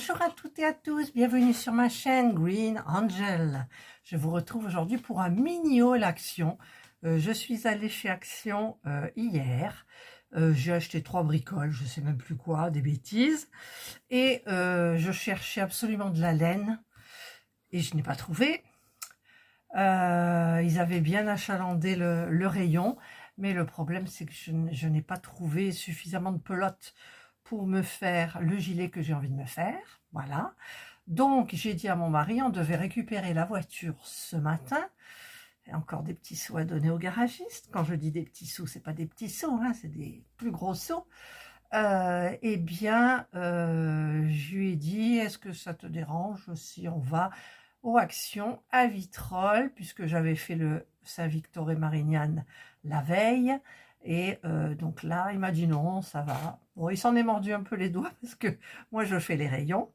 Bonjour à toutes et à tous, bienvenue sur ma chaîne Green Angel. Je vous retrouve aujourd'hui pour un mini haul Action. Je suis allée chez Action hier. J'ai acheté 3 bricoles, je sais même plus quoi, des bêtises. Et je cherchais absolument de la laine et je n'ai pas trouvé. Ils avaient bien achalandé le rayon, mais le problème c'est que je n'ai pas trouvé suffisamment de pelote pour me faire le gilet que j'ai envie de me faire, voilà. Donc j'ai dit à mon mari, on devait récupérer la voiture ce matin. Il y a encore des petits sous à donner au garagiste. Quand je dis des petits sous, c'est pas des petits sous, hein, c'est des plus gros sous. Eh bien, je lui ai dit, est-ce que ça te dérange si on va aux Actions à Vitrolles, puisque j'avais fait le Saint-Victor et Marignane la veille. Et donc là, il m'a dit non, ça va. Bon, il s'en est mordu un peu les doigts parce que moi, je fais les rayons.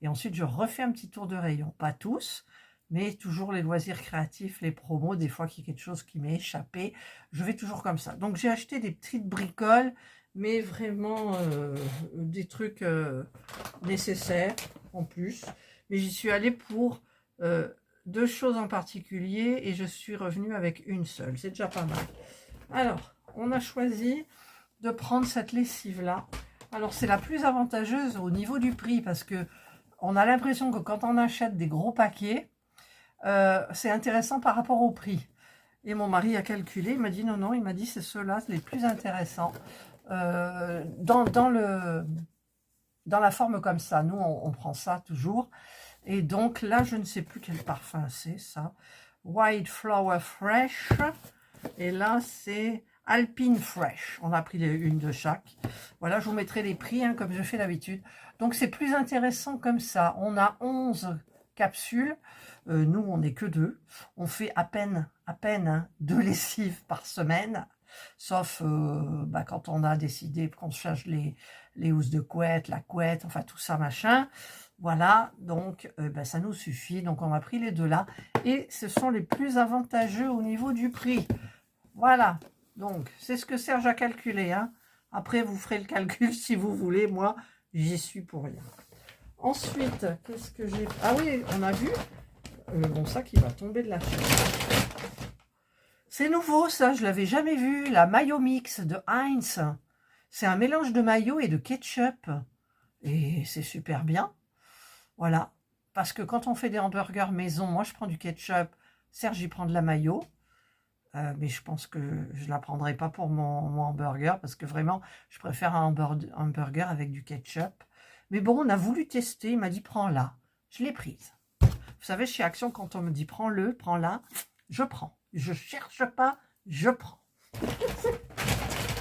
Et ensuite, je refais un petit tour de rayons. Pas tous, mais toujours les loisirs créatifs, les promos. Des fois qu'il y a quelque chose qui m'est échappé, je vais toujours comme ça. Donc, j'ai acheté des petites bricoles, mais vraiment des trucs nécessaires en plus. Mais j'y suis allée pour 2 choses en particulier et je suis revenue avec une seule. C'est déjà pas mal. Alors, on a choisi de prendre cette lessive-là. Alors, c'est la plus avantageuse au niveau du prix parce que on a l'impression que quand on achète des gros paquets, c'est intéressant par rapport au prix. Et mon mari a calculé, il m'a dit non, non, il m'a dit c'est ceux-là les plus intéressants. Dans la forme comme ça, nous on prend ça toujours. Et donc là, je ne sais plus quel parfum c'est ça. White Flower Fresh. Et là, c'est Alpine Fresh. On a pris une de chaque. Voilà, je vous mettrai les prix, hein, comme je fais d'habitude. Donc, c'est plus intéressant comme ça. On a 11 capsules. Nous, on n'est que 2. On fait à peine hein, 2 lessives par semaine. Sauf quand on a décidé qu'on change les housses de couette, la couette, enfin tout ça, machin. Voilà, donc ça nous suffit. Donc, on a pris les 2 là. Et ce sont les plus avantageux au niveau du prix. Voilà, donc c'est ce que Serge a calculé. Hein. Après, vous ferez le calcul si vous voulez. Moi, j'y suis pour rien. Ensuite, qu'est-ce que j'ai... Ah oui, on a vu mon sac, il va tomber de la chaise. C'est nouveau, ça, je ne l'avais jamais vu. La mayo mix de Heinz. C'est un mélange de mayo et de ketchup. Et c'est super bien. Voilà. Parce que quand on fait des hamburgers maison, moi, je prends du ketchup. Serge, il prend de la mayo. Mais je pense que je ne la prendrai pas pour mon hamburger parce que vraiment, je préfère un hamburger avec du ketchup. Mais bon, on a voulu tester. Il m'a dit, prends-la. Je l'ai prise. Vous savez, chez Action, quand on me dit, prends-le, prends-la, je prends. Je cherche pas, je prends.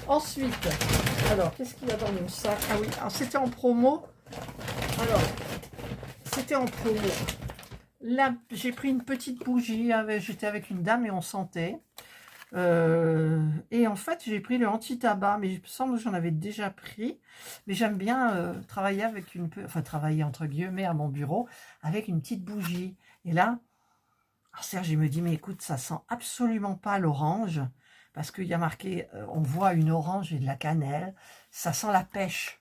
Ensuite, alors, qu'est-ce qu'il y a dans mon sac? Ah oui, c'était en promo. Alors, c'était en promo. Là, j'ai pris une petite bougie. J'étais avec une dame et on sentait. Et en fait, j'ai pris le anti-tabac, mais il me semble que j'en avais déjà pris. Mais j'aime bien travailler avec travailler entre guillemets à mon bureau avec une petite bougie. Et là, alors Serge, il me dit, mais écoute, ça sent absolument pas l'orange, parce qu'il y a marqué, on voit une orange et de la cannelle. Ça sent la pêche.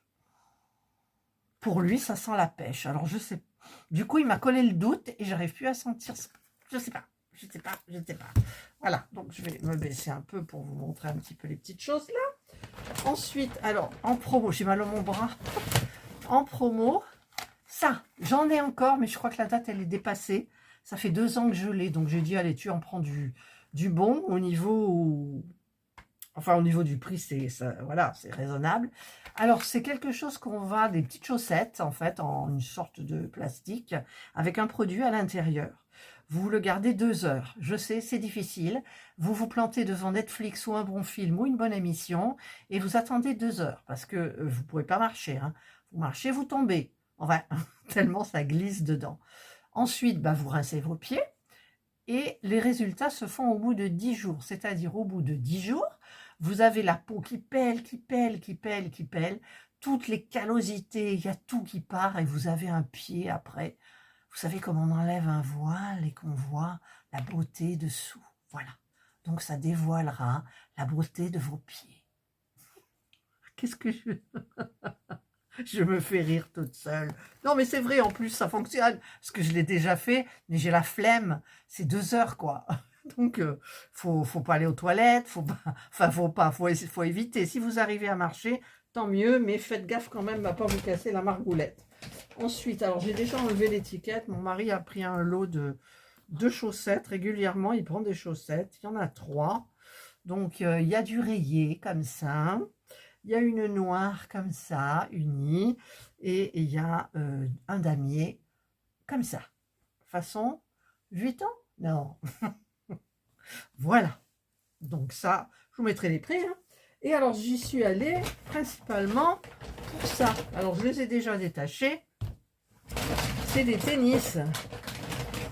Pour lui, ça sent la pêche. Alors, je sais. Du coup, il m'a collé le doute et j'arrive plus à sentir. Je sais pas. Je sais pas. Voilà, donc je vais me baisser un peu pour vous montrer un petit peu les petites choses là. Ensuite, alors, en promo, j'ai mal à mon bras. En promo, ça, j'en ai encore, mais je crois que la date, elle est dépassée. Ça fait 2 ans que je l'ai, donc j'ai dit, allez, tu en prends du bon au niveau... Enfin, au niveau du prix, voilà, c'est raisonnable. Alors, c'est quelque chose qu'on va, des petites chaussettes, en fait, en une sorte de plastique, avec un produit à l'intérieur. Vous le gardez 2 heures. Je sais, c'est difficile. Vous vous plantez devant Netflix ou un bon film ou une bonne émission et vous attendez 2 heures parce que vous ne pouvez pas marcher. Hein. Vous marchez, vous tombez. Enfin, tellement ça glisse dedans. Ensuite, vous rincez vos pieds et les résultats se font au bout de 10 jours. C'est-à-dire au bout de 10 jours, vous avez la peau qui pèle, qui pèle, qui pèle, qui pèle. Toutes les callosités, il y a tout qui part et vous avez un pied après. Vous savez comme on enlève un voile et qu'on voit la beauté dessous. Voilà. Donc, ça dévoilera la beauté de vos pieds. Qu'est-ce que je... Je me fais rire toute seule. Non, mais c'est vrai, en plus, ça fonctionne. Parce que je l'ai déjà fait, mais j'ai la flemme. C'est 2 heures, quoi. Donc, faut pas aller aux toilettes, faut pas, enfin, faut éviter. Si vous arrivez à marcher, tant mieux, mais faites gaffe quand même à pas vous casser la margoulette. Ensuite, alors j'ai déjà enlevé l'étiquette. Mon mari a pris un lot de chaussettes. Régulièrement, il prend des chaussettes. Il y en a 3. Donc, il y a du rayé comme ça. Il y a une noire comme ça, unie. Et il y a un damier comme ça. Façon Vuitton? Non. Voilà. Donc ça, je vous mettrai les prix. Hein. Et alors, j'y suis allée principalement pour ça. Alors, je les ai déjà détachés. C'est des tennis,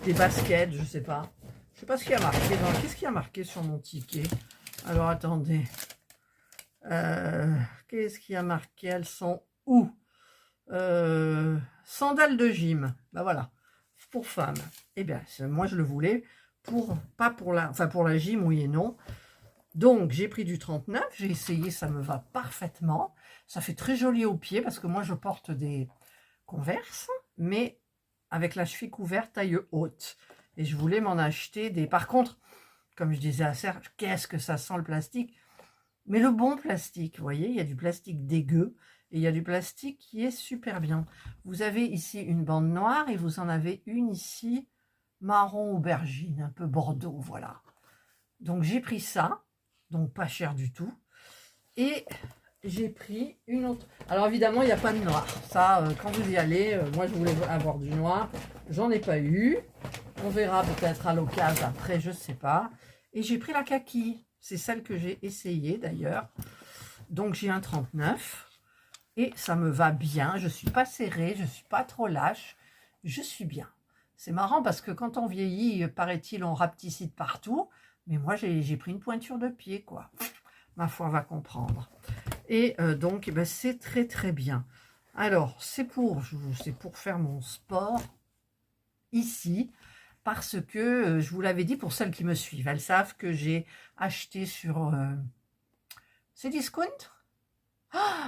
des baskets, je sais pas. Je sais pas ce qu'il y a marqué. Qu'est-ce qu'il y a marqué sur mon ticket? Alors, attendez. Qu'est-ce qu'il y a marqué? Elles sont où? Sandales de gym. Ben voilà. Pour femmes. Eh bien, moi, je le voulais pas pour la, enfin pour la gym, oui et non. Donc, j'ai pris du 39, j'ai essayé, ça me va parfaitement. Ça fait très joli aux pieds parce que moi, je porte des Converse, mais avec la cheville couverte taille haute. Et je voulais m'en acheter des... Par contre, comme je disais à Serge, qu'est-ce que ça sent le plastique? Mais le bon plastique, vous voyez, il y a du plastique dégueu et il y a du plastique qui est super bien. Vous avez ici une bande noire et vous en avez une ici marron aubergine, un peu bordeaux, voilà. Donc j'ai pris ça, donc pas cher du tout. Et j'ai pris une autre. Alors évidemment, il n'y a pas de noir. Ça, quand vous y allez, moi je voulais avoir du noir. J'en ai pas eu. On verra peut-être à l'occasion après, je sais pas. Et j'ai pris la kaki. C'est celle que j'ai essayée d'ailleurs. Donc j'ai un 39. Et ça me va bien. Je suis pas serrée, je suis pas trop lâche. Je suis bien. C'est marrant parce que quand on vieillit, paraît-il, on rapetit de partout. Mais moi, j'ai pris une pointure de pied, quoi. Ma foi va comprendre. Et donc, eh ben, c'est très, très bien. Alors, c'est pour faire mon sport ici. Parce que, je vous l'avais dit, pour celles qui me suivent, elles savent que j'ai acheté sur... Cdiscount?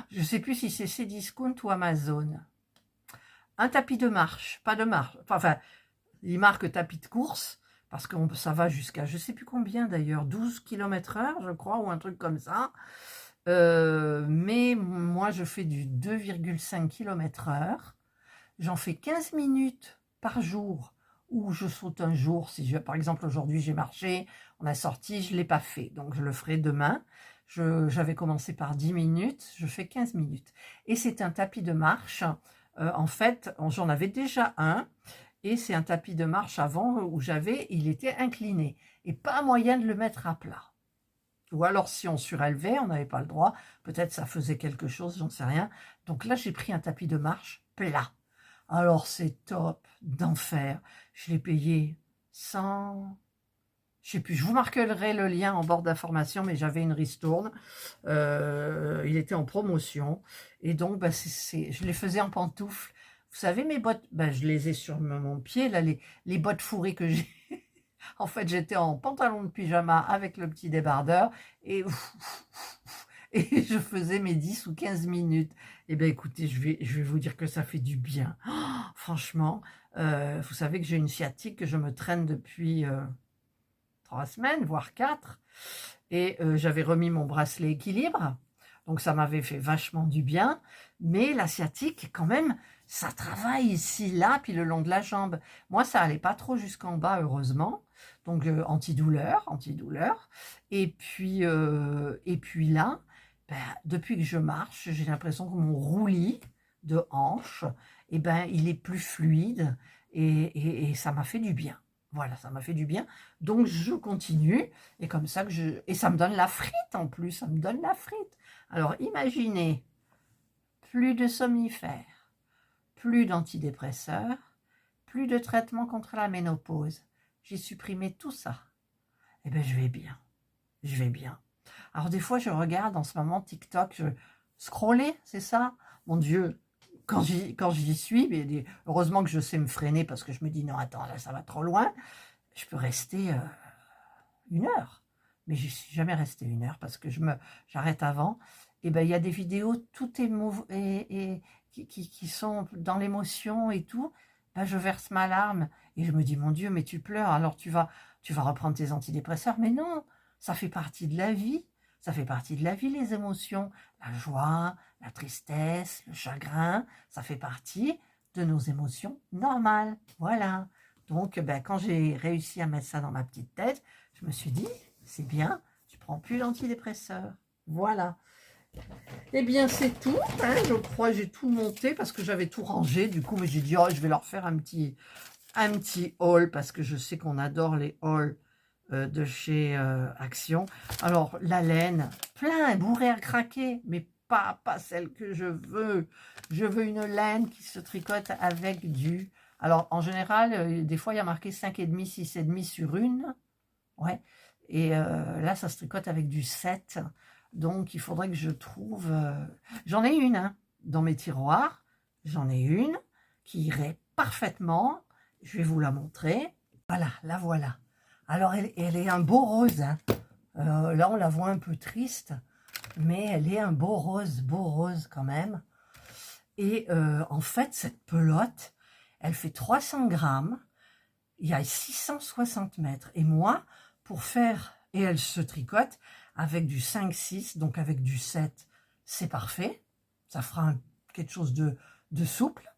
Je ne sais plus si c'est Cdiscount ou Amazon. Un tapis de marche, pas de marche. Enfin, il marque tapis de course, parce que ça va jusqu'à, je ne sais plus combien d'ailleurs, 12 km/h, je crois, ou un truc comme ça. Mais moi, je fais du 2,5 km/h. J'en fais 15 minutes par jour, ou je saute un jour. Par exemple, aujourd'hui, j'ai marché, on a sorti, je ne l'ai pas fait. Donc, je le ferai demain. J'avais commencé par 10 minutes, je fais 15 minutes. Et c'est un tapis de marche. En fait, j'en avais déjà un. Et c'est un tapis de marche avant où il était incliné. Et pas moyen de le mettre à plat. Ou alors, si on surélevait, on n'avait pas le droit. Peut-être ça faisait quelque chose, j'en sais rien. Donc là, j'ai pris un tapis de marche plat. Alors, c'est top d'enfer. Je l'ai payé 100... Je sais plus, je vous marquerai le lien en bord d'information, mais j'avais une ristourne. Il était en promotion. Et donc, bah, je les faisais en pantoufles. Vous savez, mes bottes, bah, je les ai sur mon pied, là, les bottes fourrées que j'ai. En fait, j'étais en pantalon de pyjama avec le petit débardeur et je faisais mes 10 ou 15 minutes. Eh bien, écoutez, je vais vous dire que ça fait du bien. Oh, franchement, vous savez que j'ai une sciatique que je me traîne depuis 3 semaines, voire 4. Et j'avais remis mon bracelet équilibre. Donc, ça m'avait fait vachement du bien. Mais la sciatique, quand même, ça travaille ici, là, puis le long de la jambe. Moi, ça allait pas trop jusqu'en bas, heureusement. Donc, antidouleur. Et puis là, ben, depuis que je marche, j'ai l'impression que mon roulis de hanche, eh ben, il est plus fluide et ça m'a fait du bien. Voilà, ça m'a fait du bien. Donc, je continue. Et comme ça, et ça me donne la frite en plus. Ça me donne la frite. Alors, imaginez, plus de somnifères, plus d'antidépresseurs, plus de traitement contre la ménopause. J'ai supprimé tout ça. Eh bien, je vais bien. Je vais bien. Alors, des fois, je regarde en ce moment TikTok, je scroller, c'est ça? Mon Dieu, quand j'y suis, mais heureusement que je sais me freiner parce que je me dis, non, attends, là, ça va trop loin. Je peux rester 1 heure. Mais je ne suis jamais restée 1 heure parce que j'arrête avant. Et ben il y a des vidéos, tout est qui sont dans l'émotion et tout, ben je verse ma larme et je me dis, mon Dieu, mais tu pleures, alors tu vas reprendre tes antidépresseurs. Mais non, ça fait partie de la vie. Ça fait partie de la vie, les émotions. La joie, la tristesse, le chagrin, ça fait partie de nos émotions normales. Voilà. Donc, ben, quand j'ai réussi à mettre ça dans ma petite tête, je me suis dit, c'est bien, tu prends plus d'antidépresseurs. Voilà. Eh bien, c'est tout. Hein, je crois que j'ai tout monté parce que j'avais tout rangé. Du coup, mais j'ai dit, oh, je vais leur faire un petit haul parce que je sais qu'on adore les hauls de chez Action. Alors, la laine, plein, bourrée à craquer, mais pas celle que je veux. Je veux une laine qui se tricote avec du... Alors, en général, des fois, il y a marqué 5,5, 6,5 sur une. Ouais. Et là, ça se tricote avec du 7. Donc, il faudrait que je trouve... J'en ai une hein, dans mes tiroirs. J'en ai une qui irait parfaitement. Je vais vous la montrer. Voilà, la voilà. Alors, elle est un beau rose. Hein. Là, on la voit un peu triste. Mais elle est un beau rose quand même. Et en fait, cette pelote, elle fait 300 grammes. Il y a 660 mètres. Et moi, pour faire... Et elle se tricote avec du 5-6, donc avec du 7. C'est parfait. Ça fera quelque chose de souple.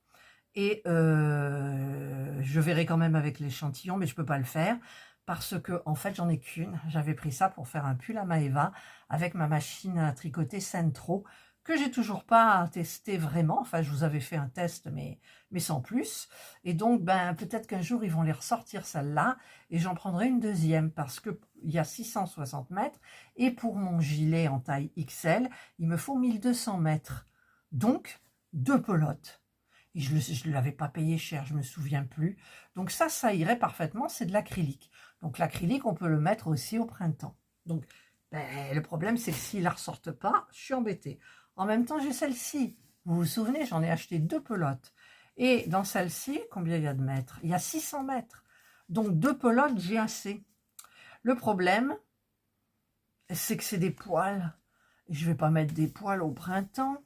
Et je verrai quand même avec l'échantillon, mais je ne peux pas le faire. Parce que, en fait, j'en ai qu'une. J'avais pris ça pour faire un pull à Maeva avec ma machine à tricoter Centro, que j'ai toujours pas testé vraiment. Enfin, je vous avais fait un test, mais sans plus. Et donc, ben, peut-être qu'un jour, ils vont les ressortir celle-là, et j'en prendrai une deuxième, parce qu'il y a 660 mètres, et pour mon gilet en taille XL, il me faut 1200 mètres. Donc, 2 pelotes. Et je ne l'avais pas payé cher, je ne me souviens plus. Donc ça irait parfaitement, c'est de l'acrylique. Donc l'acrylique, on peut le mettre aussi au printemps. Donc, ben, le problème, c'est que s'ils ne la ressortent pas, je suis embêtée. En même temps, j'ai celle-ci. Vous vous souvenez, j'en ai acheté 2 pelotes. Et dans celle-ci, combien il y a de mètres? Il y a 600 mètres. Donc 2 pelotes, j'ai assez. Le problème, c'est que c'est des poils. Et je ne vais pas mettre des poils au printemps,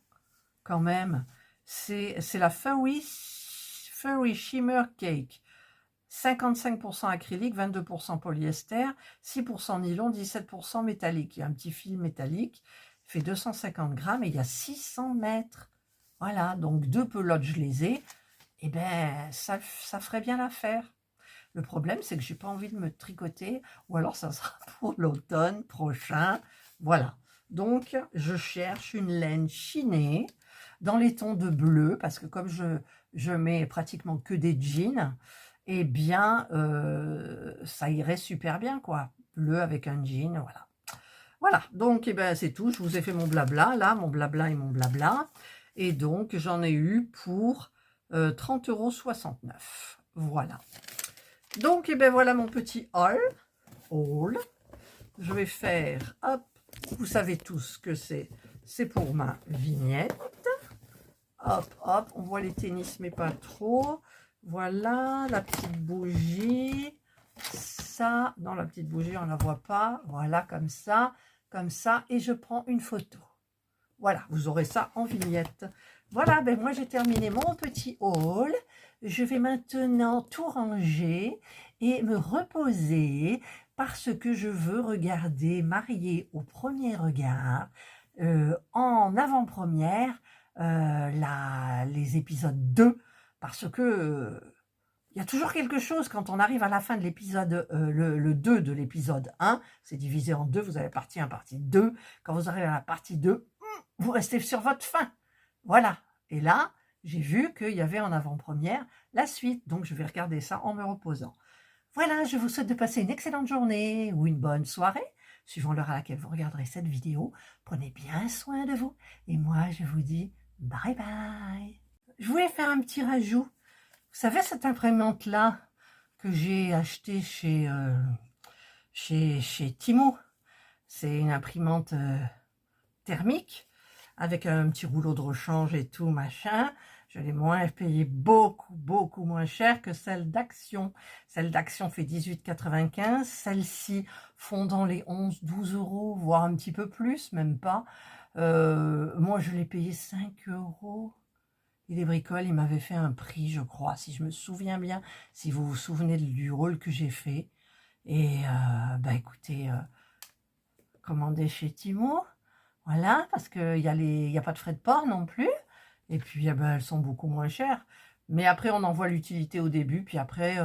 quand même. C'est la Furry Shimmer Cake. 55% acrylique, 22% polyester, 6% nylon, 17% métallique. Il y a un petit fil métallique, il fait 250 grammes et il y a 600 mètres. Voilà, donc 2 pelotes, je les ai. Et bien, ça ferait bien l'affaire. Le problème, c'est que j'ai pas envie de me tricoter, ou alors ça sera pour l'automne prochain. Voilà. Donc, je cherche une laine chinée dans les tons de bleu, parce que comme je mets pratiquement que des jeans, eh bien, ça irait super bien, quoi. Bleu avec un jean, voilà. Voilà, donc, eh ben, c'est tout. Je vous ai fait mon blabla, là, mon blabla et mon blabla. Et donc, j'en ai eu pour 30,69 €. Voilà. Donc, eh ben, voilà mon petit haul. Je vais faire, hop, vous savez tous que c'est pour ma vignette. Hop, hop, on voit les tennis, mais pas trop. Voilà, la petite bougie. Ça, dans la petite bougie, on ne la voit pas. Voilà, comme ça, et je prends une photo. Voilà, vous aurez ça en vignette. Voilà, ben moi j'ai terminé mon petit haul. Je vais maintenant tout ranger et me reposer parce que je veux regarder Mariée au premier regard en avant-première les épisodes 2 parce que il y a toujours quelque chose quand on arrive à la fin de l'épisode, le 2 de l'épisode 1, c'est divisé en 2, vous avez partie 1, partie 2. Quand vous arrivez à la partie 2, vous restez sur votre faim. Voilà. Et là, j'ai vu qu'il y avait en avant-première la suite. Donc, je vais regarder ça en me reposant. Voilà, je vous souhaite de passer une excellente journée ou une bonne soirée, suivant l'heure à laquelle vous regarderez cette vidéo. Prenez bien soin de vous. Et moi, je vous dis bye bye. Je voulais faire un petit rajout. Vous savez, cette imprimante-là que j'ai achetée chez Timo, c'est une imprimante thermique avec un petit rouleau de rechange et tout, machin. Je l'ai payé beaucoup moins cher que celle d'Action. Celle d'Action fait 18,95 €. Celle-ci font dans les 11-12 €, voire un petit peu plus, même pas. Moi, je l'ai payé 5 €. Et les bricoles, ils m'avaient fait un prix, je crois, si je me souviens bien, si vous vous souvenez du rôle que j'ai fait. Et bah écoutez, commandez chez Timo, voilà, parce qu'il y a pas de frais de port non plus. Et puis, eh ben, elles sont beaucoup moins chères. Mais après, on en voit l'utilité au début, puis après,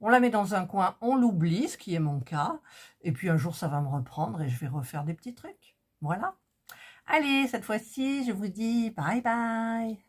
on la met dans un coin, on l'oublie, ce qui est mon cas. Et puis un jour, ça va me reprendre et je vais refaire des petits trucs. Voilà. Allez, cette fois-ci, je vous dis bye bye.